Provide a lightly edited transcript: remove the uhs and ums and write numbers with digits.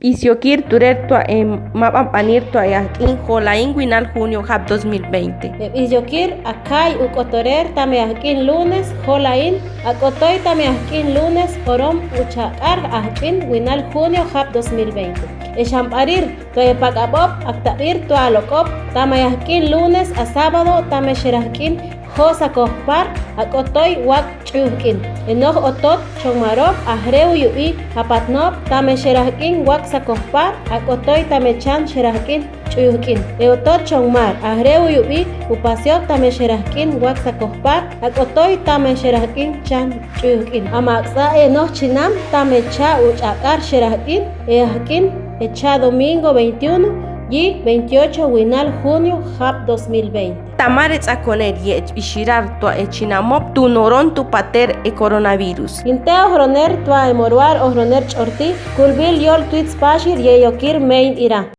Isiokir Turetua Mapampanir Toayakin Jolain Guinal Junio Hab 2020. Isiokir Akai Ukotorer Tameakin lunes Jolain Akotoy Tameakin lunes Orom Uchakar Ahkin Guinal Junio Hab 2020. Eshamparir Toepakabop Aktabir Toalokop Tameakin lunes a sábado Tamesherakin Josa Kohpar Akotoy Wak Chuhkin Enoch Otot Chonmarop Ahreu Yui Apatnop Tamesherakin Wak Sakohpar Akotoy Tamechan Sherakin Chuhkin Eotot Chonmar Ahreu Yui Upasiot Tamesherakin Wak Sakohpar Akotoy Tamesherakin Chan Chuhkin Amaksa Enoch Chinam Tamecha Uchakar Sherakin Eakin Echa domingo 21 y 28 Guinal Junio Hab 2020. Tamaretz akoner yech ishirar tua echinamop tu noron tu pater e coronavirus. Inteo hroner tua emorwar o hroner chorti kulbil yol tweets pashir ye yokir main ira.